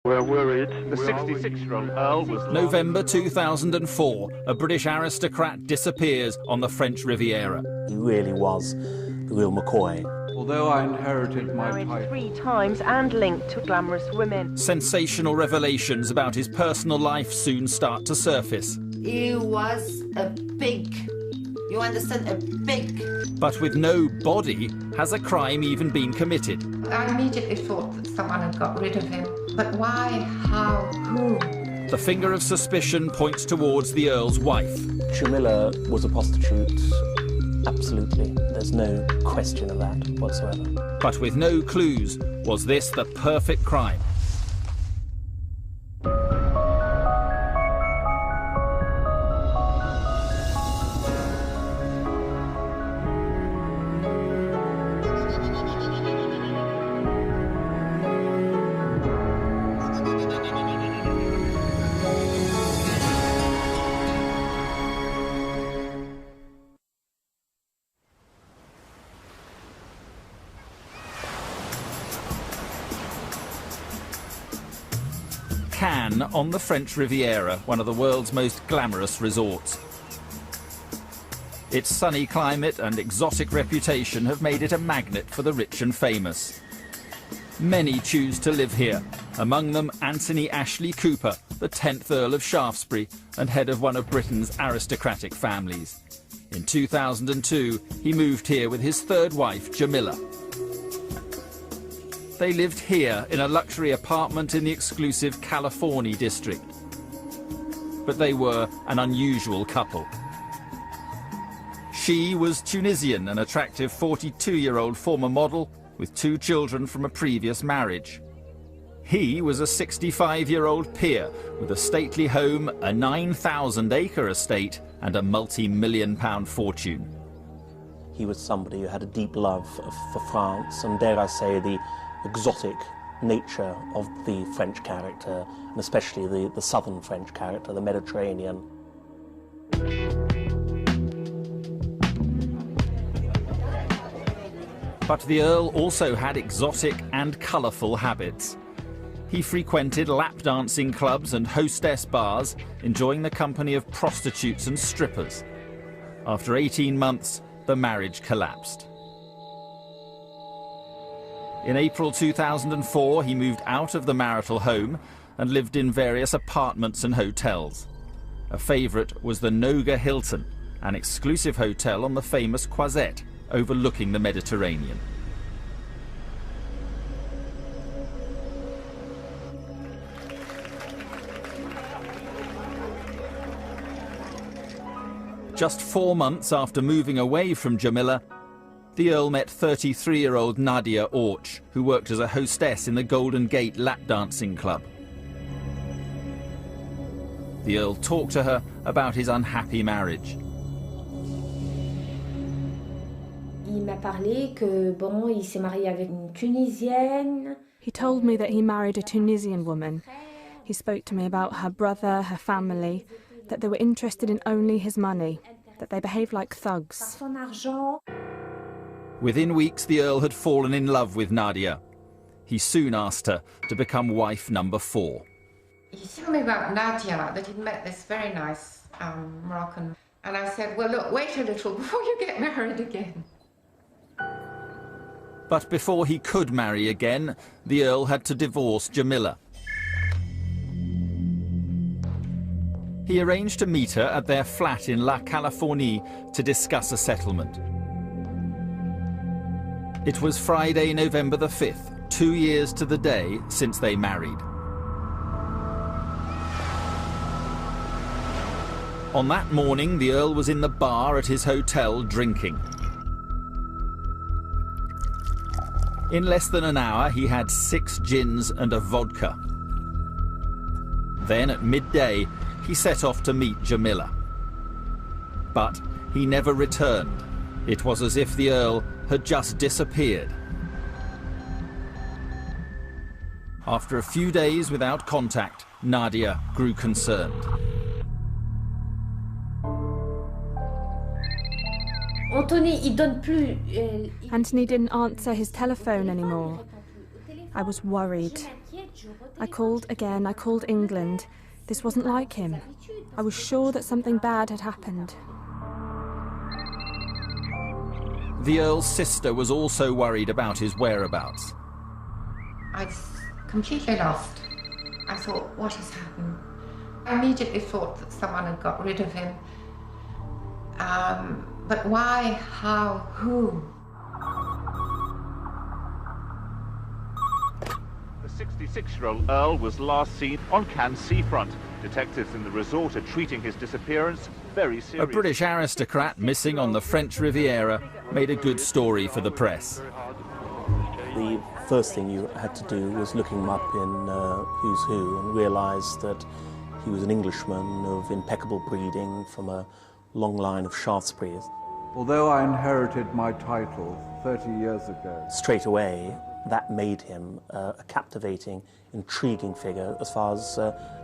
We're worried. The 66-year-old Earl was... November 2004, a British aristocrat disappears on the French Riviera. He really was the real McCoy. Although I inherited my married title 3 times and linked to glamorous women. Sensational revelations about his personal life soon start to surface. He was a pig. You understand? A pig. But with no body, has a crime even been committed? I immediately thought that someone had got rid of him. But why? How? Who? The finger of suspicion points towards the Earl's wife. Jamila was a prostitute. Absolutely. There's no question of that whatsoever. But with no clues, was this the perfect crime? Cannes on the French Riviera, one of the world's most glamorous resorts. Its sunny climate and exotic reputation have made it a magnet for the rich and famous. Many choose to live here, among them Anthony Ashley Cooper, the 10th Earl of Shaftesbury and head of one of Britain's aristocratic families. In 2002, he moved here with his third wife, Jamila. They lived here in a luxury apartment in the exclusive California district. But they were an unusual couple. She was Tunisian, an attractive 42-year-old former model with 2 children from a previous marriage. He was a 65-year-old peer with a stately home, a 9,000-acre estate and a multi-million-pound fortune. He was somebody who had a deep love for France and, dare I say, the exotic nature of the French character, and especially the southern French character, the Mediterranean. But the Earl also had exotic and colourful habits. He frequented lap dancing clubs and hostess bars, enjoying the company of prostitutes and strippers. After 18 months, the marriage collapsed. In April 2004, he moved out of the marital home and lived in various apartments and hotels. A favourite was the Noga Hilton, an exclusive hotel on the famous Croisette, overlooking the Mediterranean. Just 4 months after moving away from Jamila, the Earl met 33-year-old Nadia Orch, who worked as a hostess in the Golden Gate lap dancing club. The Earl talked to her about his unhappy marriage. He told me that he married a Tunisian woman. He spoke to me about her brother, her family, that they were interested in only his money, that they behaved like thugs. Within weeks, the Earl had fallen in love with Nadia. He soon asked her to become wife number 4. He told me about Nadia, that he'd met this very nice Moroccan. And I said, well, look, wait a little before you get married again. But before he could marry again, the Earl had to divorce Jamila. He arranged to meet her at their flat in La Californie to discuss a settlement. It was Friday, November the 5th, 2 years to the day since they married. On that morning, the Earl was in the bar at his hotel drinking. In less than an hour, he had 6 gins and a vodka. Then, at midday, he set off to meet Jamila. But he never returned. It was as if the Earl had just disappeared. After a few days without contact, Nadia grew concerned. Anthony didn't answer his telephone anymore. I was worried. I called again, I called England. This wasn't like him. I was sure that something bad had happened. The Earl's sister was also worried about his whereabouts. I was completely lost. I thought, what has happened? I immediately thought that someone had got rid of him. But why, how, who? The 66-year-old Earl was last seen on Cannes seafront. Detectives in the resort are treating his disappearance very seriously. A British aristocrat missing on the French Riviera made a good story for the press. The first thing you had to do was look him up in Who's Who and realise that he was an Englishman of impeccable breeding from a long line of Shaftesburys. Although I inherited my title 30 years ago, Straight away, that made him a captivating, intriguing figure as far as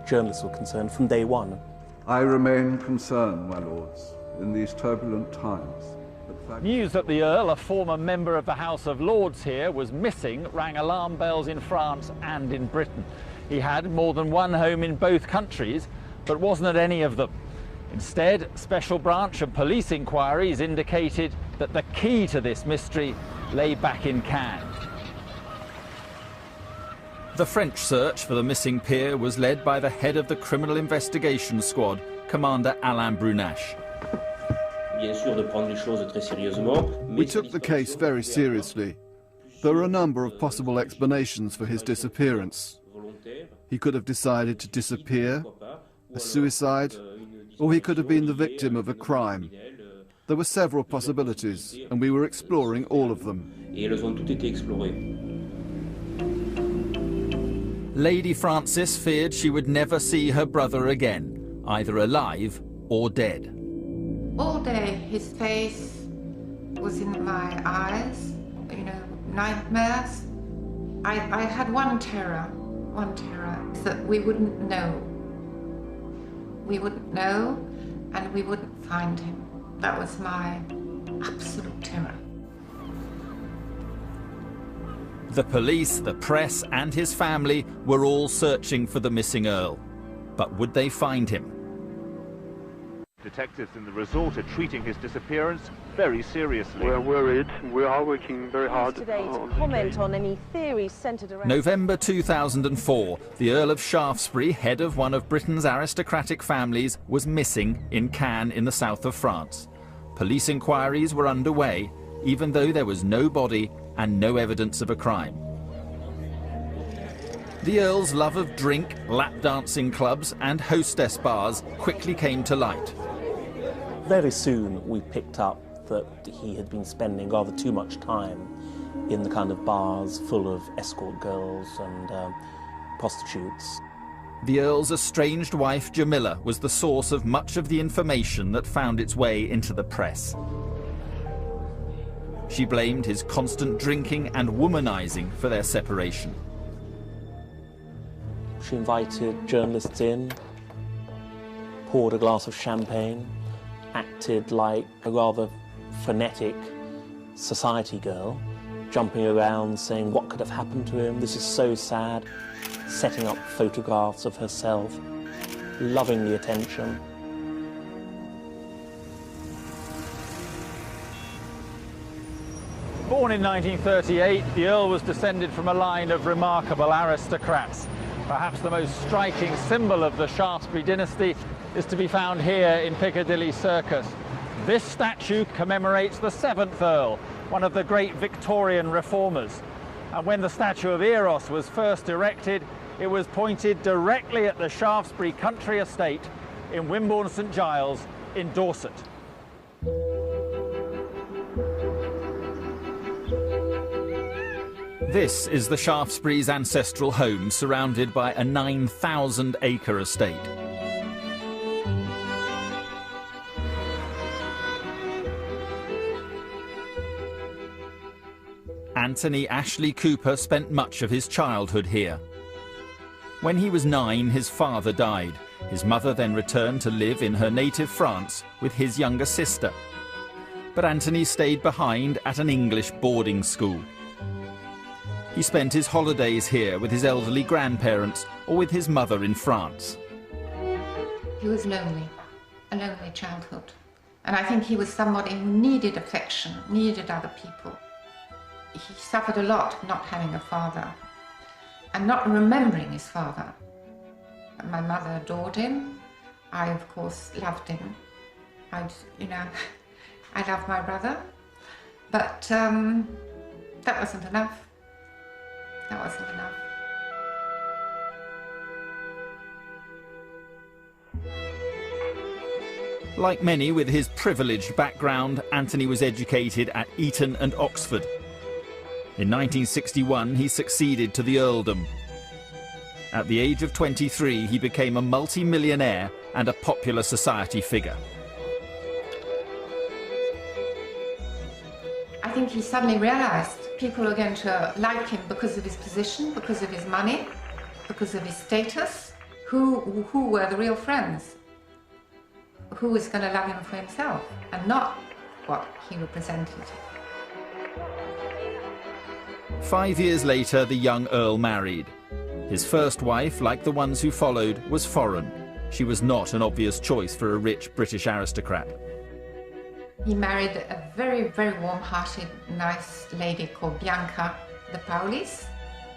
journalists were concerned from day one. I remain concerned, my lords, in these turbulent times. News that the Earl, a former member of the House of Lords here, was missing rang alarm bells in France and in Britain. He had more than one home in both countries, but wasn't at any of them. Instead, special branch and police inquiries indicated that the key to this mystery lay back in Cannes. The French search for the missing peer was led by the head of the Criminal Investigation Squad, Commander Alain Brunache. We took the case very seriously. There are a number of possible explanations for his disappearance. He could have decided to disappear, a suicide, or he could have been the victim of a crime. There were several possibilities, and we were exploring all of them. Lady Frances feared she would never see her brother again, either alive or dead. All day his face was in my eyes, you know, nightmares. I had one terror, that we wouldn't know. We wouldn't know, and we wouldn't find him. That was my absolute terror. The police, the press, and his family were all searching for the missing Earl. But would they find him? Detectives in the resort are treating his disappearance very seriously. We're worried. We are working very hard. Today to comment on any theories centred around... November 2004, the Earl of Shaftesbury, head of one of Britain's aristocratic families, was missing in Cannes in the south of France. Police inquiries were underway, even though there was no body and no evidence of a crime. The Earl's love of drink, lap dancing clubs and hostess bars quickly came to light. Very soon we picked up that he had been spending rather too much time in the kind of bars full of escort girls and prostitutes. The Earl's estranged wife Jamila was the source of much of the information that found its way into the press. She blamed his constant drinking and womanizing for their separation. She invited journalists in, poured a glass of champagne, acted like a rather frenetic society girl, jumping around saying what could have happened to him, this is so sad, setting up photographs of herself, loving the attention. Born in 1938, the Earl was descended from a line of remarkable aristocrats. Perhaps the most striking symbol of the Shaftesbury dynasty is to be found here in Piccadilly Circus. This statue commemorates the 7th Earl, one of the great Victorian reformers. And when the statue of Eros was first erected, it was pointed directly at the Shaftesbury country estate in Wimborne St Giles in Dorset. This is the Shaftesbury's ancestral home, surrounded by a 9,000-acre estate. Anthony Ashley Cooper spent much of his childhood here. When he was 9, his father died. His mother then returned to live in her native France with his younger sister. But Anthony stayed behind at an English boarding school. He spent his holidays here with his elderly grandparents or with his mother in France. He was lonely, a lonely childhood. And I think he was somebody who needed affection, needed other people. He suffered a lot not having a father and not remembering his father. My mother adored him. I, of course, loved him. I loved my brother. But that wasn't enough. That wasn't enough. Like many with his privileged background, Anthony was educated at Eton and Oxford. In 1961, he succeeded to the earldom. At the age of 23, he became a multi-millionaire and a popular society figure. I think he suddenly realized people were going to like him because of his position, because of his money, because of his status. Who were the real friends? Who was going to love him for himself and not what he represented? 5 years later, the young Earl married. His first wife, like the ones who followed, was foreign. She was not an obvious choice for a rich British aristocrat. He married a very, very warm-hearted, nice lady called Bianca de Paulis.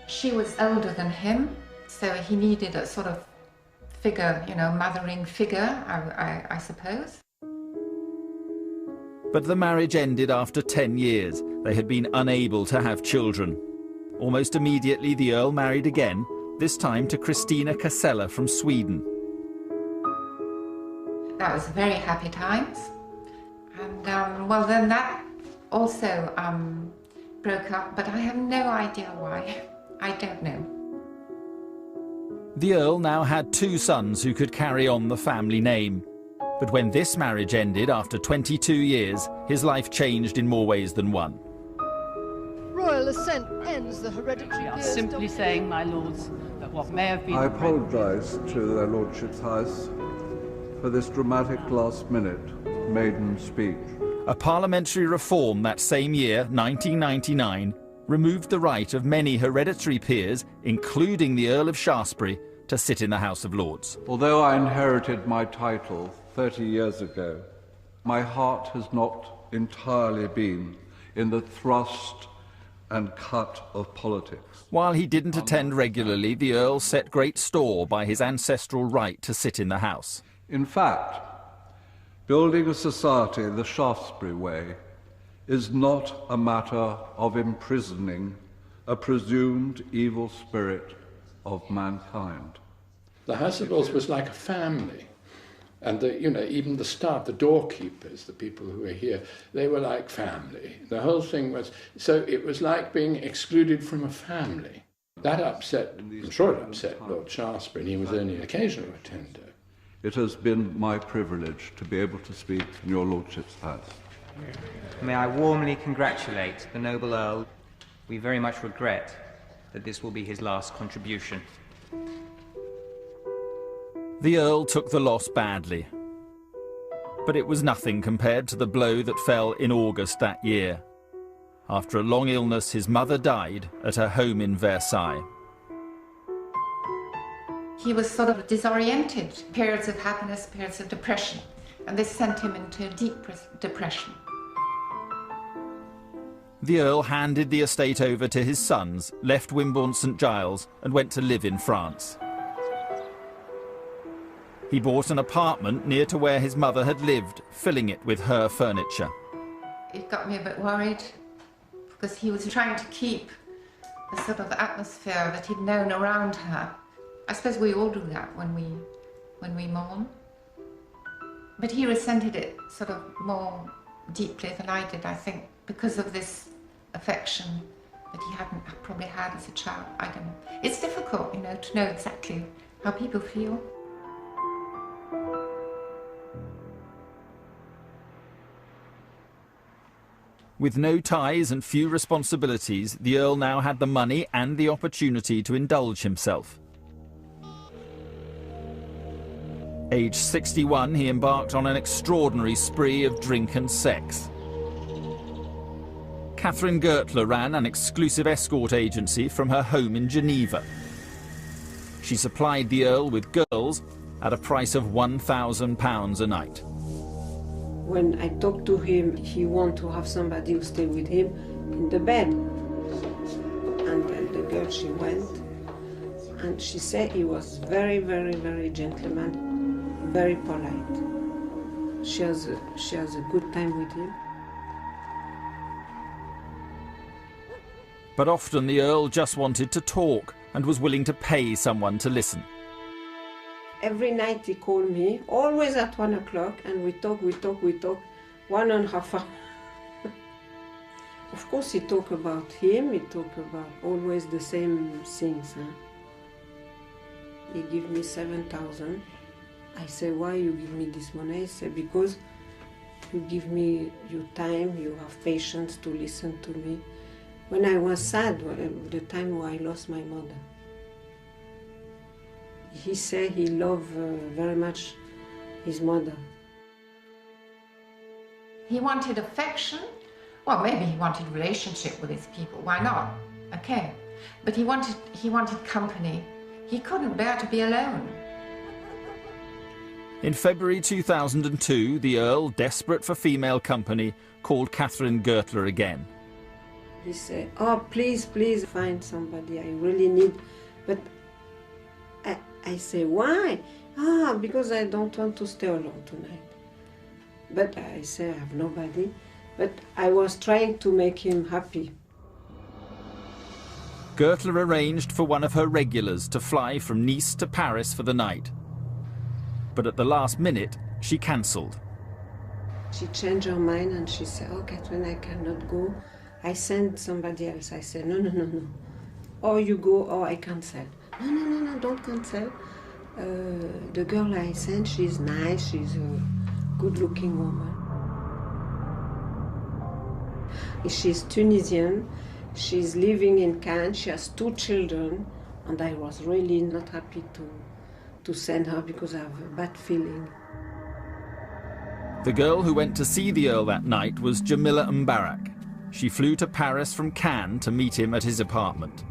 She was older than him, so he needed a sort of figure, mothering figure, I suppose. But the marriage ended after 10 years. They had been unable to have children. Almost immediately, the Earl married again, this time to Christina Casella from Sweden. That was very happy times. And, well, then that also broke up, but I have no idea why. I don't know. The Earl now had 2 sons who could carry on the family name. But when this marriage ended after 22 years, his life changed in more ways than one. Royal assent ends the hereditary We are peers' simply saying, my lords, that what may have been... I apologise to their lordship's house for this dramatic last-minute maiden speech. A parliamentary reform that same year, 1999, removed the right of many hereditary peers, including the Earl of Shaftesbury, to sit in the House of Lords. Although I inherited my title 30 years ago, my heart has not entirely been in the thrust and cut of politics. While he didn't attend regularly, the Earl set great store by his ancestral right to sit in the House. In fact, building a society the Shaftesbury way is not a matter of imprisoning a presumed evil spirit of mankind. The House of Lords was like a family. And even the staff, the doorkeepers, the people who were here, they were like family. The whole thing was, so it was like being excluded from a family. That upset, I'm sure it upset Lord Shaftesbury, and he was only an occasional attender. It has been my privilege to be able to speak in your lordship's house. May I warmly congratulate the noble Earl. We very much regret that this will be his last contribution. The Earl took the loss badly. But it was nothing compared to the blow that fell in August that year. After a long illness, his mother died at her home in Versailles. He was sort of disoriented, periods of happiness, periods of depression, and this sent him into deep depression. The Earl handed the estate over to his sons, left Wimborne St Giles, and went to live in France. He bought an apartment near to where his mother had lived, filling it with her furniture. It got me a bit worried, because he was trying to keep the sort of atmosphere that he'd known around her. I suppose we all do that when we mourn. But he resented it sort of more deeply than I did, I think, because of this affection that he hadn't probably had as a child. I don't know. It's difficult, to know exactly how people feel. With no ties and few responsibilities, the Earl now had the money and the opportunity to indulge himself. Aged 61, he embarked on an extraordinary spree of drink and sex. Catherine Gertler ran an exclusive escort agency from her home in Geneva. She supplied the Earl with girls at a price of £1,000 a night. When I talked to him, he wanted to have somebody who stayed with him in the bed. And then the girl, she went, and she said he was very, very, very gentleman, very polite. She has a good time with him. But often the Earl just wanted to talk and was willing to pay someone to listen. Every night he called me, always at 1 o'clock, and we talk, 1.5 hours. Of course he talk about him, he talk about always the same things. Huh? He give me 7,000. I say, why you give me this money? He say, because you give me your time, you have patience to listen to me. When I was sad, the time when I lost my mother, he said he loved very much his mother. He wanted affection. Well, maybe he wanted relationship with his people. Why not? Okay. But he wanted company. He couldn't bear to be alone. In February 2002, the Earl, desperate for female company, called Catherine Gertler again. He said, oh, please, please find somebody I really need. But I say, why? Because I don't want to stay alone tonight. But I say, I have nobody. But I was trying to make him happy. Gertler arranged for one of her regulars to fly from Nice to Paris for the night. But at the last minute, she cancelled. She changed her mind and she said, oh, Catherine, I cannot go. I send somebody else. I said, no. Or you go, or I cancel. No, don't cancel. The girl I sent, she's nice, she's a good-looking woman. She's Tunisian, she's living in Cannes, she has 2 children, and I was really not happy to send her because I have a bad feeling. The girl who went to see the Earl that night was Jamila Mbarak. She flew to Paris from Cannes to meet him at his apartment.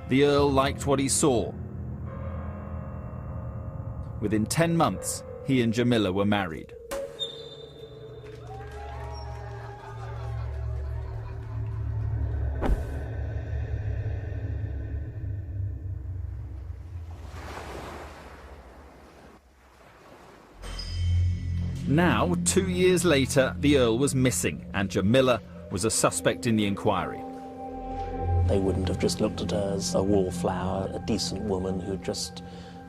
The Earl liked what he saw. Within 10 months, he and Jamila were married. Now, 2 years later, the Earl was missing, and Jamila was a suspect in the inquiry. They wouldn't have just looked at her as a wallflower, a decent woman who just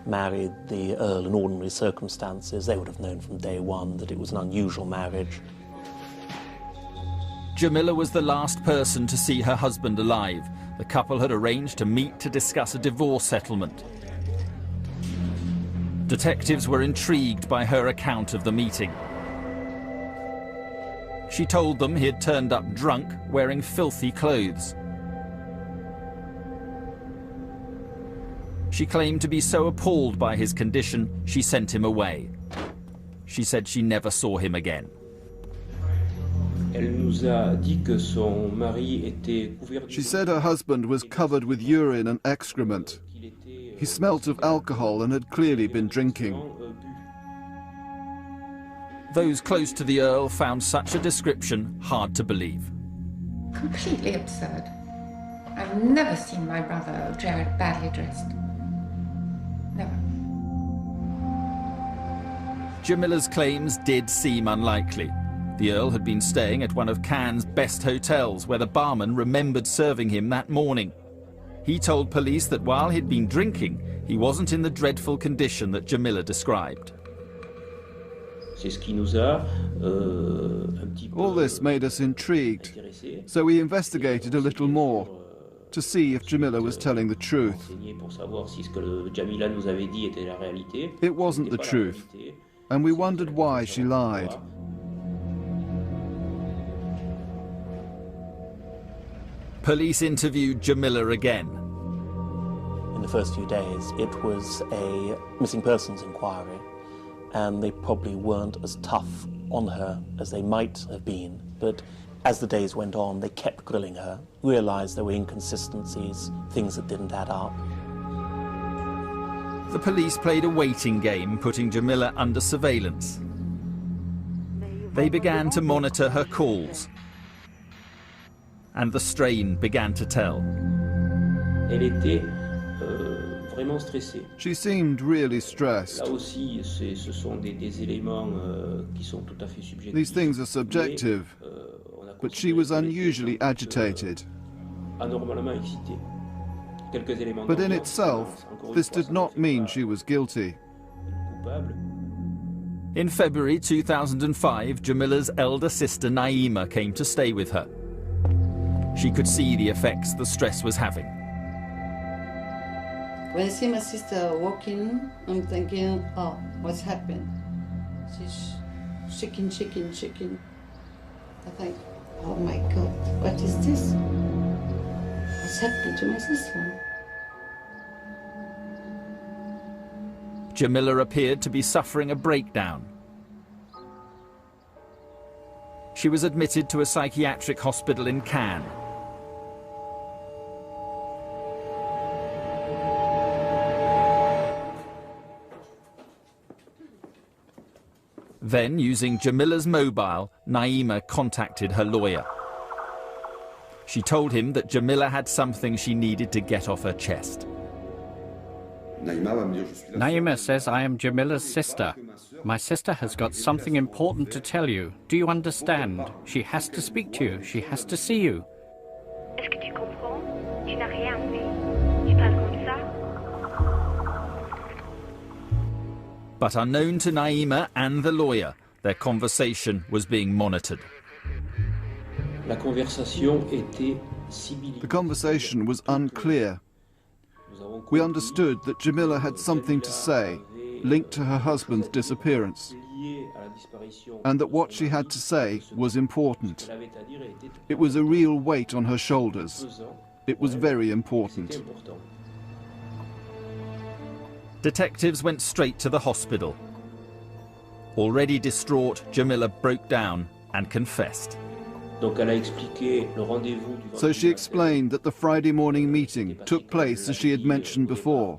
married the Earl in ordinary circumstances. They would have known from day one that it was an unusual marriage. Jamila was the last person to see her husband alive. The couple had arranged to meet to discuss a divorce settlement. Detectives were intrigued by her account of the meeting. She told them he had turned up drunk, wearing filthy clothes. She claimed to be so appalled by his condition, she sent him away. She said she never saw him again. She said her husband was covered with urine and excrement. He smelt of alcohol and had clearly been drinking. Those close to the Earl found such a description hard to believe. Completely absurd. I've never seen my brother Jared badly dressed. Never. Jamila's claims did seem unlikely. The Earl had been staying at one of Cannes' best hotels, where the barman remembered serving him that morning. He told police that while he'd been drinking, he wasn't in the dreadful condition that Jamila described. All this made us intrigued, so we investigated a little more to see if Jamila was telling the truth. It wasn't the truth, and we wondered why she lied. Police interviewed Jamila again. In the first few days, it was a missing persons inquiry, and they probably weren't as tough on her as they might have been But as the days went on, they kept grilling her, realised there were inconsistencies, things that didn't add up. The police played a waiting game, putting Jamila under surveillance. They began to monitor her calls, and the strain began to tell. She seemed really stressed. These things are subjective, but she was unusually agitated. But in itself, this did not mean she was guilty. In February 2005, Jamila's elder sister Naima came to stay with her. She could see the effects the stress was having. When I see my sister walking, I'm thinking, oh, what's happened? She's shaking, shaking, shaking. I think, oh my God, what is this? What's happened to my sister? Jamila appeared to be suffering a breakdown. She was admitted to a psychiatric hospital in Cannes. Then, using Jamila's mobile, Naima contacted her lawyer. She told him that Jamila had something she needed to get off her chest. Naima says I am Jamila's sister. My sister has got something important to tell you. Do you understand? She has to speak to you. She has to see you. Est-ce que tu comprends? Tu n'as rien fait. Tu parles comme ça? But unknown to Naima and the lawyer, their conversation was being monitored. The conversation was unclear. We understood that Jamila had something to say linked to her husband's disappearance, and that what she had to say was important. It was a real weight on her shoulders. It was very important. Detectives went straight to the hospital. Already distraught, Jamila broke down and confessed. So she explained that the Friday morning meeting took place as she had mentioned before,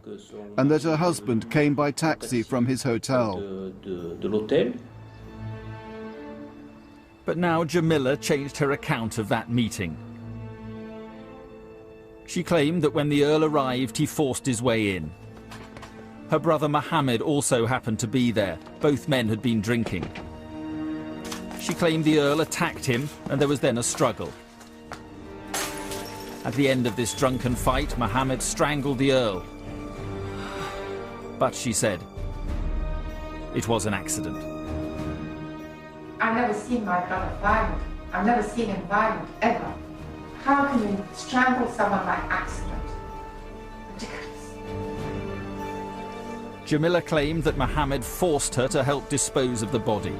and that her husband came by taxi from his hotel. But now Jamila changed her account of that meeting. She claimed that when the Earl arrived, he forced his way in. Her brother Mohammed also happened to be there. Both men had been drinking. She claimed the Earl attacked him, and there was then a struggle. At the end of this drunken fight, Mohammed strangled the Earl. But she said, it was an accident. I've never seen my brother violent. I've never seen him violent, ever. How can you strangle someone by accident? Ridiculous. Jamila claimed that Mohammed forced her to help dispose of the body.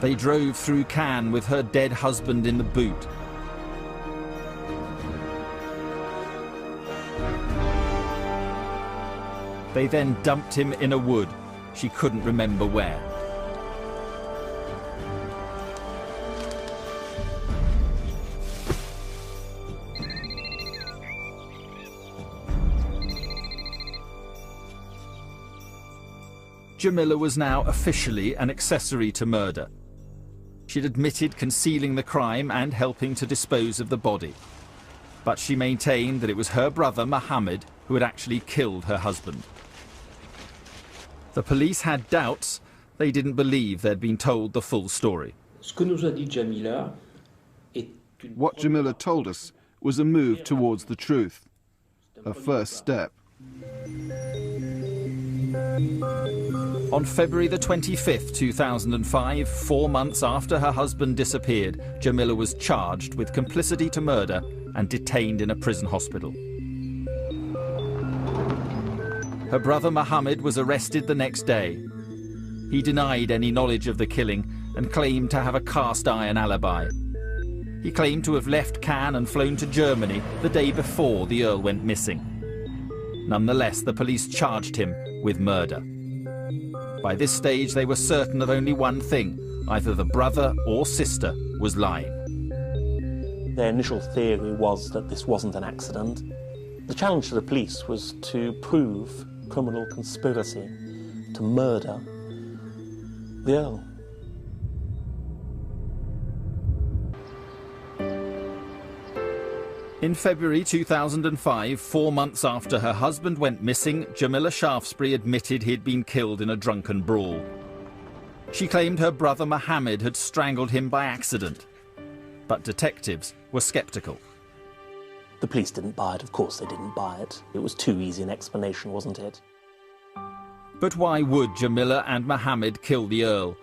They drove through Cannes with her dead husband in the boot. They then dumped him in a wood. She couldn't remember where. Jamila was now officially an accessory to murder. She'd admitted concealing the crime and helping to dispose of the body. But she maintained that it was her brother Mohammed who had actually killed her husband. The police had doubts. They didn't believe they'd been told the full story. What Jamila told us was a move towards the truth, her first step. On February the 25th, 2005, 4 months after her husband disappeared, Jamila was charged with complicity to murder and detained in a prison hospital. Her brother Mohammed was arrested the next day. He denied any knowledge of the killing and claimed to have a cast-iron alibi. He claimed to have left Cannes and flown to Germany the day before the Earl went missing. Nonetheless, the police charged him with murder. By this stage, they were certain of only one thing: either the brother or sister was lying. Their initial theory was that this wasn't an accident. The challenge to the police was to prove criminal conspiracy to murder the Earl. In February 2005, 4 months after her husband went missing, Jamila Shaftesbury admitted he'd been killed in a drunken brawl. She claimed her brother Mohammed had strangled him by accident. But detectives were sceptical. The police didn't buy it. Of course they didn't buy it. It was too easy an explanation, wasn't it? But why would Jamila and Mohammed kill the Earl?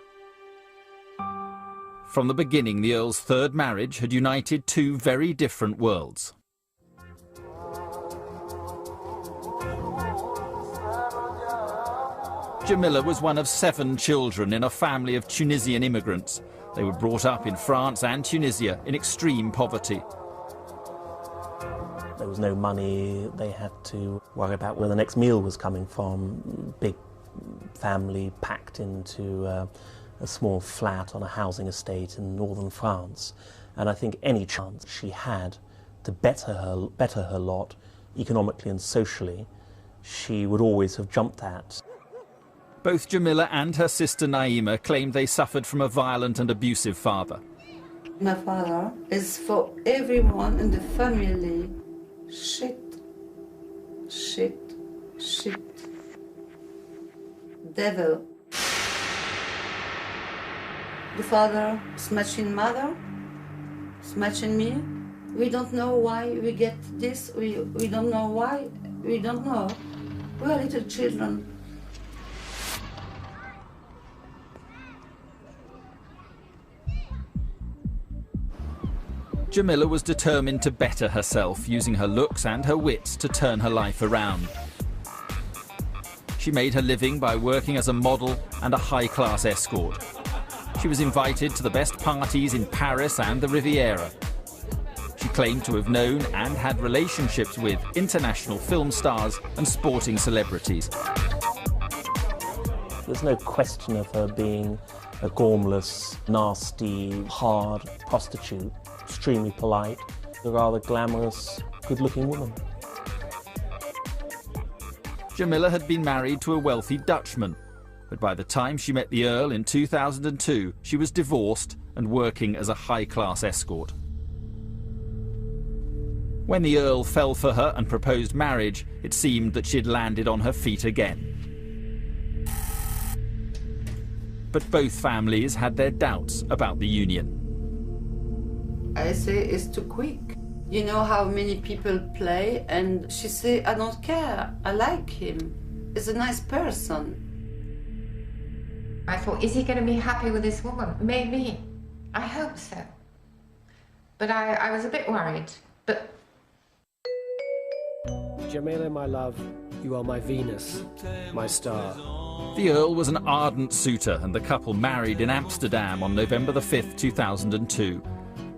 From the beginning, the Earl's third marriage had united two very different worlds. Jamila was one of 7 children in a family of Tunisian immigrants. They were brought up in France and Tunisia in extreme poverty. There was no money. They had to worry about where the next meal was coming from. Big family packed into a small flat on a housing estate in northern France. And I think any chance she had to better her lot, economically and socially, she would always have jumped at. Both Jamila and her sister Naima claimed they suffered from a violent and abusive father. My father is for everyone in the family. Shit. Shit. Shit. Devil. The father smashing mother, smashing me. We don't know why we get this. We don't know why. We don't know. We are little children. Jamila was determined to better herself, using her looks and her wits to turn her life around. She made her living by working as a model and a high-class escort. She was invited to the best parties in Paris and the Riviera. She claimed to have known and had relationships with international film stars and sporting celebrities. There's no question of her being a gormless, nasty, hard prostitute, extremely polite, a rather glamorous, good-looking woman. Jamila had been married to a wealthy Dutchman, but by the time she met the Earl in 2002, she was divorced and working as a high-class escort. When the Earl fell for her and proposed marriage, it seemed that she'd landed on her feet again. But both families had their doubts about the union. I say it's too quick. You know how many people play, and she say, I don't care, I like him. He's a nice person. I thought, is he going to be happy with this woman? Maybe. I hope so. But I was a bit worried. But Jamila, my love, you are my Venus, my star. The Earl was an ardent suitor, and the couple married in Amsterdam on November the 5th, 2002.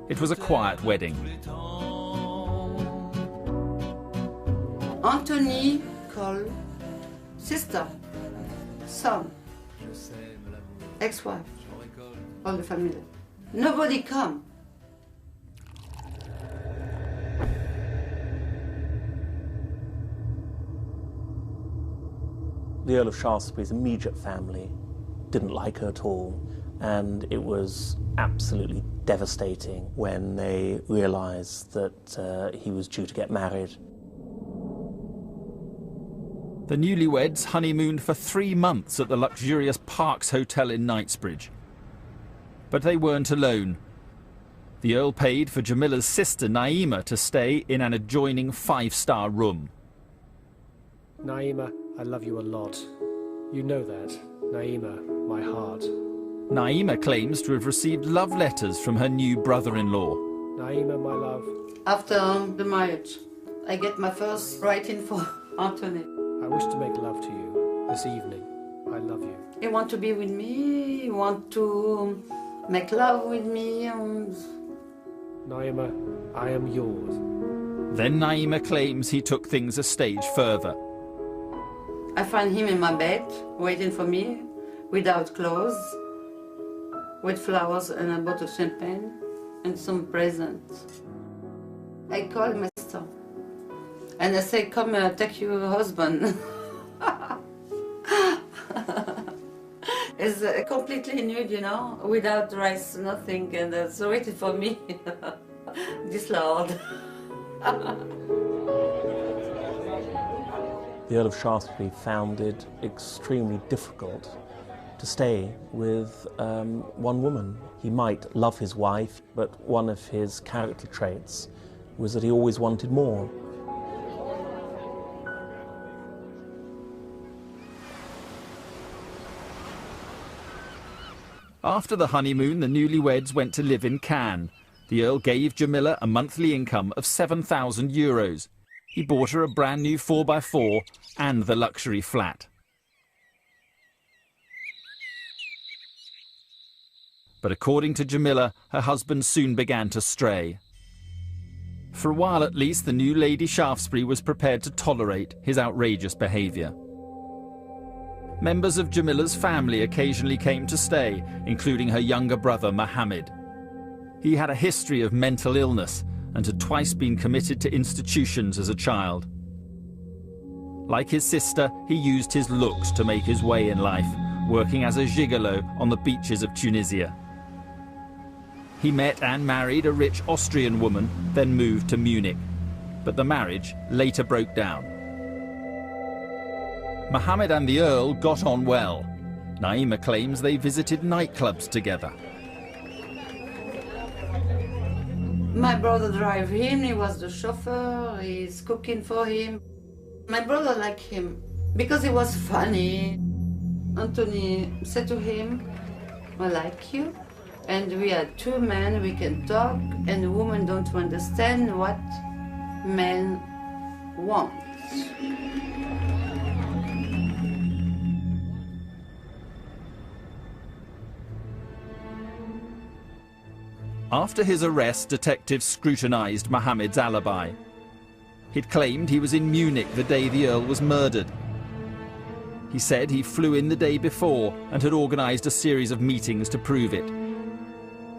It was a quiet wedding. Anthony called sister, son, ex-wife, all the family. Nobody come. The Earl of Shaftesbury's immediate family didn't like her at all, and it was absolutely devastating when they realised that he was due to get married. The newlyweds honeymooned for 3 months at the luxurious Parks Hotel in Knightsbridge. But they weren't alone. The Earl paid for Jamila's sister Naima to stay in an adjoining 5-star room. Naima, I love you a lot. You know that. Naima, my heart. Naima claims to have received love letters from her new brother-in-law. Naima, my love. After the marriage, I get my first writing for Anthony. I wish to make love to you this evening. I love you. You want to be with me? You want to make love with me? Naima, I am yours. Then Naima claims he took things a stage further. I find him in my bed, waiting for me. without clothes, with flowers and a bottle of champagne and some presents. I called my sister and I say, come take your husband. It's completely nude, you know, without rice, nothing, and it's waiting for me. This Lord. The Earl of Shaftesbury found it extremely difficult to stay with one woman. He might love his wife, but one of his character traits was that he always wanted more. After the honeymoon, the newlyweds went to live in Cannes. The Earl gave Jamila a monthly income of €7,000. He bought her a brand new 4x4 and the luxury flat. But according to Jamila, her husband soon began to stray. For a while at least, the new Lady Shaftesbury was prepared to tolerate his outrageous behaviour. Members of Jamila's family occasionally came to stay, including her younger brother Mohammed. He had a history of mental illness and had twice been committed to institutions as a child. Like his sister, he used his looks to make his way in life, working as a gigolo on the beaches of Tunisia. He met and married a rich Austrian woman, then moved to Munich. But the marriage later broke down. Mohammed and the Earl got on well. Naima claims they visited nightclubs together. My brother drive him, he was the chauffeur, he's cooking for him. My brother liked him because he was funny. Anthony said to him, I like you. And we are two men, we can talk, and the women don't understand what men want. After his arrest, detectives scrutinized Mohammed's alibi. He'd claimed he was in Munich the day the Earl was murdered. He said he flew in the day before and had organized a series of meetings to prove it.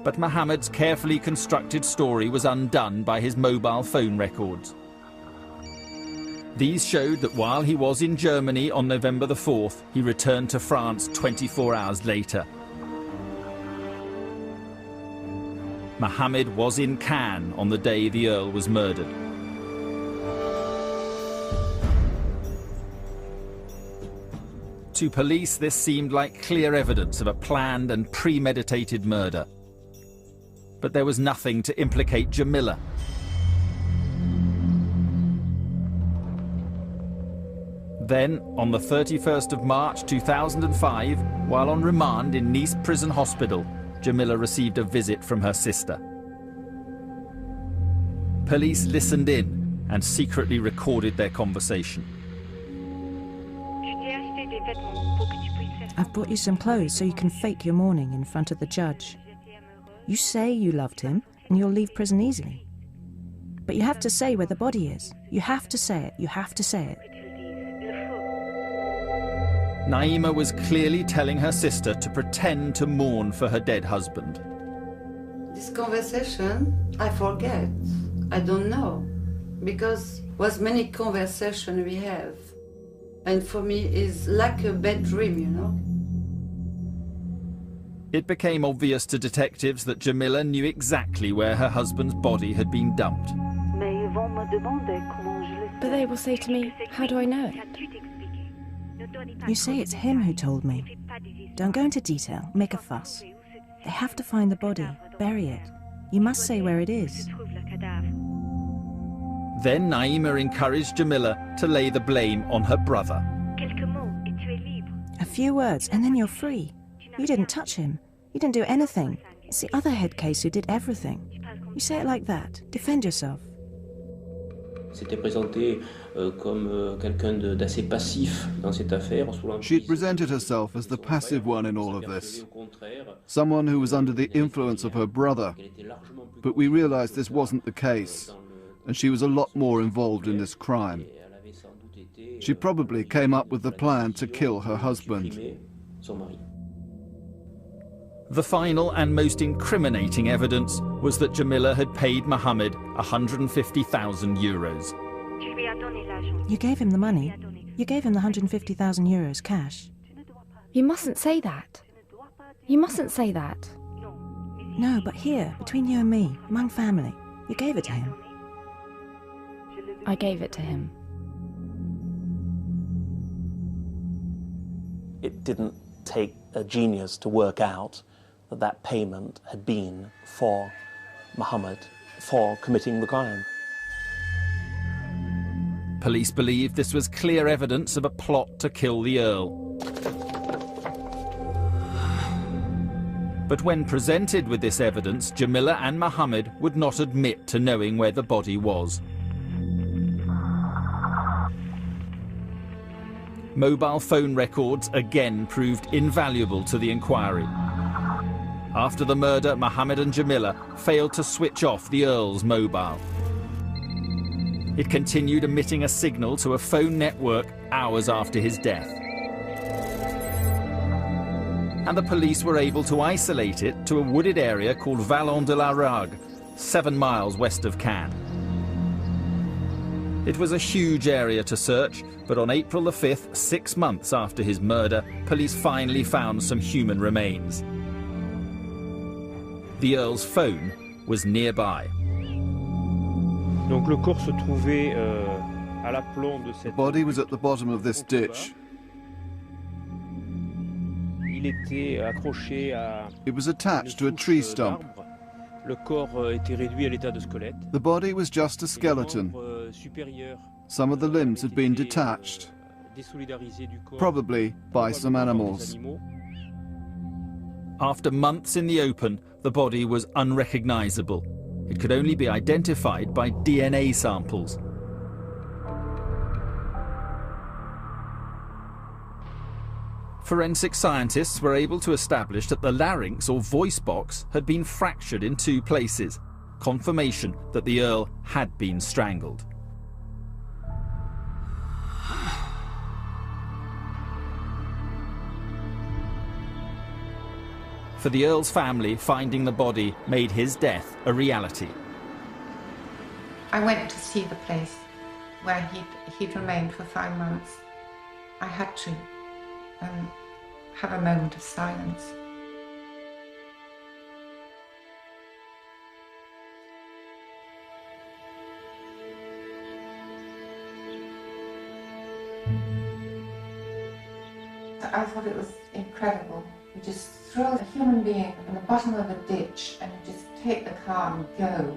But Mohammed's carefully constructed story was undone by his mobile phone records. These showed that while he was in Germany on November the 4th, he returned to France 24 hours later. Mohammed was in Cannes on the day the Earl was murdered. To police, this seemed like clear evidence of a planned and premeditated murder. But there was nothing to implicate Jamila. Then, on the 31st of March 2005, while on remand in Nice Prison Hospital, Jamila received a visit from her sister. Police listened in and secretly recorded their conversation. I've bought you some clothes so you can fake your mourning in front of the judge. You say you loved him and you'll leave prison easily. But you have to say where the body is. You have to say it. You have to say it. Naima was clearly telling her sister to pretend to mourn for her dead husband. This conversation, I forget. I don't know. Because was many conversations we have. And for me, it's like a bad dream, you know. It became obvious to detectives that Jamila knew exactly where her husband's body had been dumped. But they will say to me, how do I know it? You say it's him who told me. Don't go into detail, make a fuss. They have to find the body, bury it. You must say where it is. Then Naima encouraged Jamila to lay the blame on her brother. A few words and then you're free. You didn't touch him. You didn't do anything. It's the other head case who did everything. You say it like that. Defend yourself. She'd presented herself as the passive one in all of this, someone who was under the influence of her brother. But we realized this wasn't the case, and she was a lot more involved in this crime. She probably came up with the plan to kill her husband. The final and most incriminating evidence was that Jamila had paid Mohammed 150,000 euros. You gave him the money. You gave him the 150,000 euros cash. You mustn't say that. You mustn't say that. No, but here, between you and me, among family, you gave it to him. I gave it to him. It didn't take a genius to work out that that payment had been for Mohammed for committing the crime. Police believed this was clear evidence of a plot to kill the Earl. But when presented with this evidence, Jamila and Mohammed would not admit to knowing where the body was. Mobile phone records again proved invaluable to the inquiry. After the murder, Mohammed and Jamila failed to switch off the Earl's mobile. It continued emitting a signal to a phone network hours after his death. And the police were able to isolate it to a wooded area called Vallon de la Rague, 7 miles west of Cannes. It was a huge area to search, but on April the 5th, 6 months after his murder, police finally found some human remains. The Earl's phone was nearby. The body was at the bottom of this ditch. It was attached to a tree stump. The body was just a skeleton. Some of the limbs had been detached, probably by some animals. After months in the open, the body was unrecognizable. It could only be identified by DNA samples. Forensic scientists were able to establish that the larynx or voice box had been fractured in 2 places, confirmation that the Earl had been strangled. For the Earl's family, finding the body made his death a reality. I went to see the place where he'd remained for 5 months. I had to have a moment of silence. I thought it was incredible. You just throw a human being in the bottom of a ditch and you just take the car and go.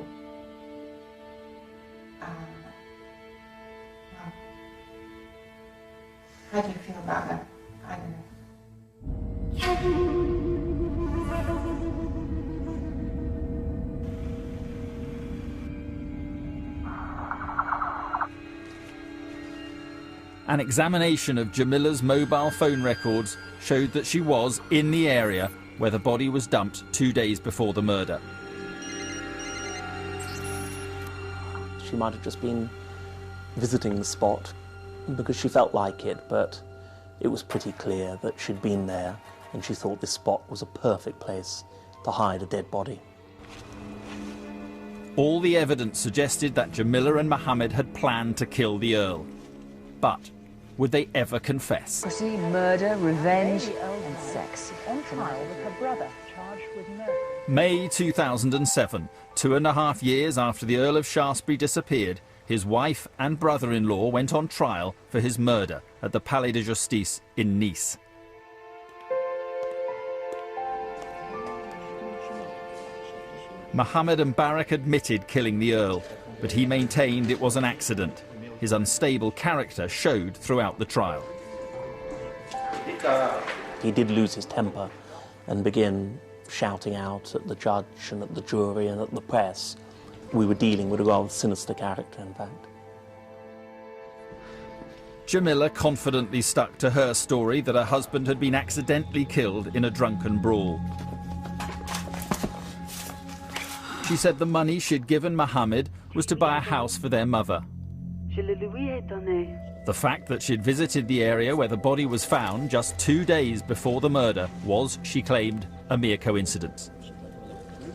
Well, how do you feel about that? I don't know. An examination of Jamila's mobile phone records showed that she was in the area where the body was dumped 2 days before the murder. She might have just been visiting the spot because she felt like it, but it was pretty clear that she'd been there and she thought this spot was a perfect place to hide a dead body. All the evidence suggested that Jamila and Mohammed had planned to kill the Earl. But would they ever confess? Murder, revenge, and sex. On trial with her brother, charged with murder. May 2007, 2.5 years after the Earl of Shaftesbury disappeared, his wife and brother-in-law went on trial for his murder at the Palais de Justice in Nice. Mohammed and Barak admitted killing the Earl, but he maintained it was an accident. His unstable character showed throughout the trial. He did lose his temper and began shouting out at the judge and at the jury and at the press. We were dealing with a rather sinister character, in fact. Jamila confidently stuck to her story that her husband had been accidentally killed in a drunken brawl. She said the money she'd given Mohammed was to buy a house for their mother. The fact that she'd visited the area where the body was found just 2 days before the murder was, she claimed, a mere coincidence.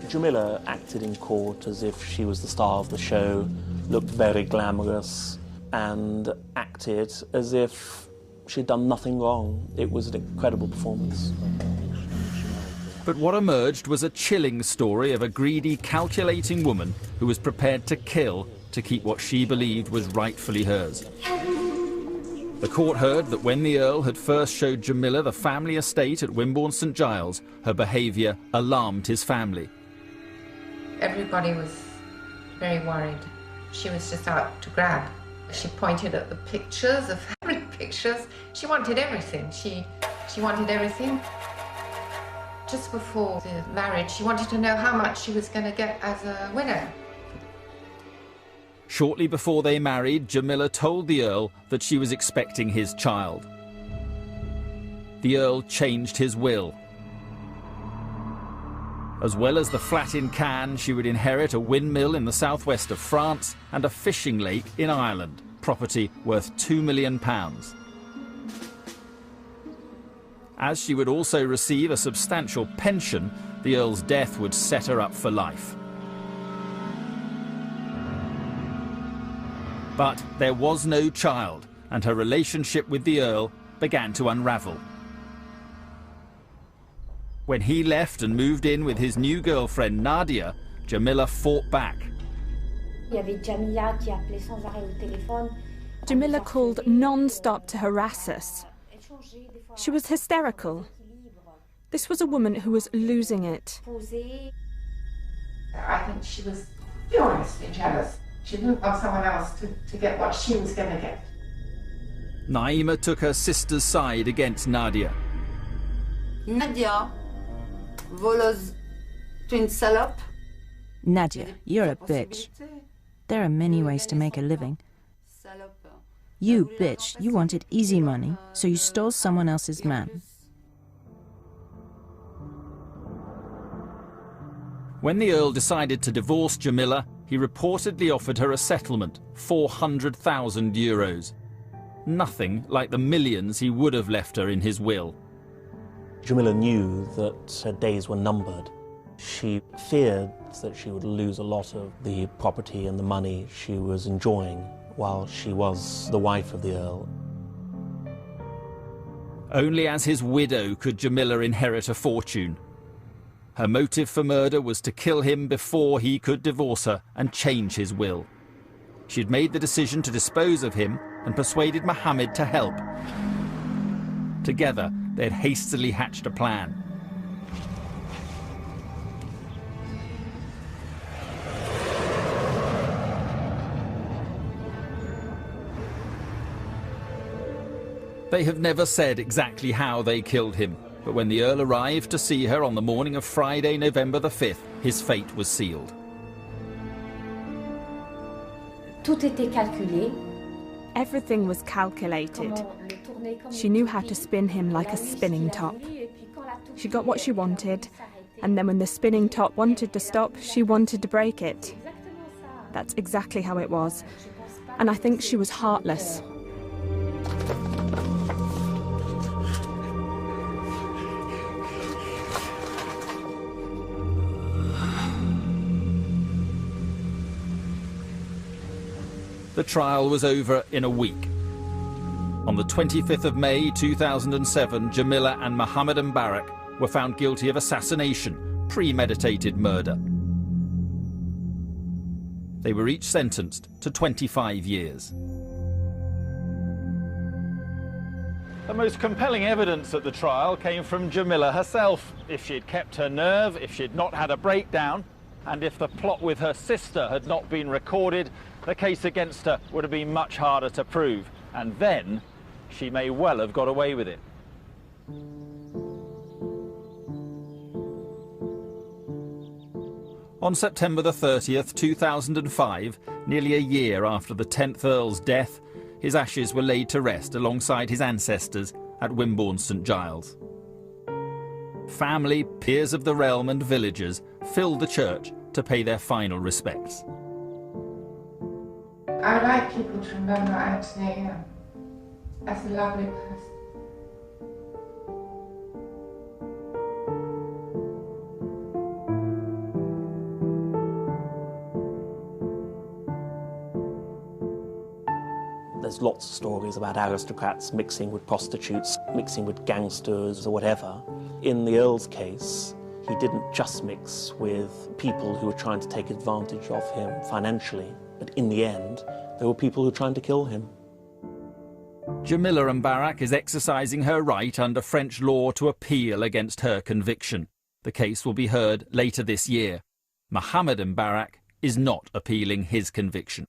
Jamila acted in court as if she was the star of the show, looked very glamorous, and acted as if she'd done nothing wrong. It was an incredible performance. But what emerged was a chilling story of a greedy, calculating woman who was prepared to kill to keep what she believed was rightfully hers. The court heard that when the Earl had first showed Jamila the family estate at Wimborne St Giles, her behaviour alarmed his family. Everybody was very worried. She was just out to grab. She pointed at the pictures, the family pictures. She wanted everything. She wanted everything. Just before the marriage, she wanted to know how much she was going to get as a widow. Shortly before they married, Jamila told the Earl that she was expecting his child. The Earl changed his will. As well as the flat in Cannes, she would inherit a windmill in the southwest of France and a fishing lake in Ireland, property worth £2 million. As she would also receive a substantial pension, the Earl's death would set her up for life. But there was no child, and her relationship with the Earl began to unravel. When he left and moved in with his new girlfriend Nadia, Jamila fought back. Jamila called non-stop to harass us. She was hysterical. This was a woman who was losing it. I think she was furiously jealous. She didn't want someone else to get what she was going to get. Naima took her sister's side against Nadia. Nadia, voleuse, twin salope. Nadia, you're a bitch. There are many ways to make a living. You, bitch, you wanted easy money, so you stole someone else's man. When the Earl decided to divorce Jamila, he reportedly offered her a settlement, €400,000. Nothing like the millions he would have left her in his will. Jamila knew that her days were numbered. She feared that she would lose a lot of the property and the money she was enjoying while she was the wife of the Earl. Only as his widow could Jamila inherit a fortune. Her motive for murder was to kill him before he could divorce her and change his will. She'd made the decision to dispose of him and persuaded Mohammed to help. Together, they'd hastily hatched a plan. They have never said exactly how they killed him, but when the Earl arrived to see her on the morning of Friday, November the 5th, his fate was sealed. Tout était calculé. Everything was calculated. She knew how to spin him like a spinning top. She got what she wanted, and then when the spinning top wanted to stop, she wanted to break it. That's exactly how it was, and I think she was heartless. The trial was over in a week. On the 25th of May 2007, Jamila and Mohammed Mbarak were found guilty of assassination, premeditated murder. They were each sentenced to 25 years. The most compelling evidence at the trial came from Jamila herself. If she had kept her nerve, if she had not had a breakdown, and if the plot with her sister had not been recorded, the case against her would have been much harder to prove, and then she may well have got away with it. On September the 30th, 2005, nearly a year after the 10th Earl's death, his ashes were laid to rest alongside his ancestors at Wimborne St Giles. Family, peers of the realm and villagers filled the church to pay their final respects. I would like people to remember Anthony as a lovely person. There's lots of stories about aristocrats mixing with prostitutes, mixing with gangsters or whatever. In the Earl's case, he didn't just mix with people who were trying to take advantage of him financially, but in the end, there were people who were trying to kill him. Jamila Mbarak is exercising her right under French law to appeal against her conviction. The case will be heard later this year. Mohammed Mbarak is not appealing his conviction.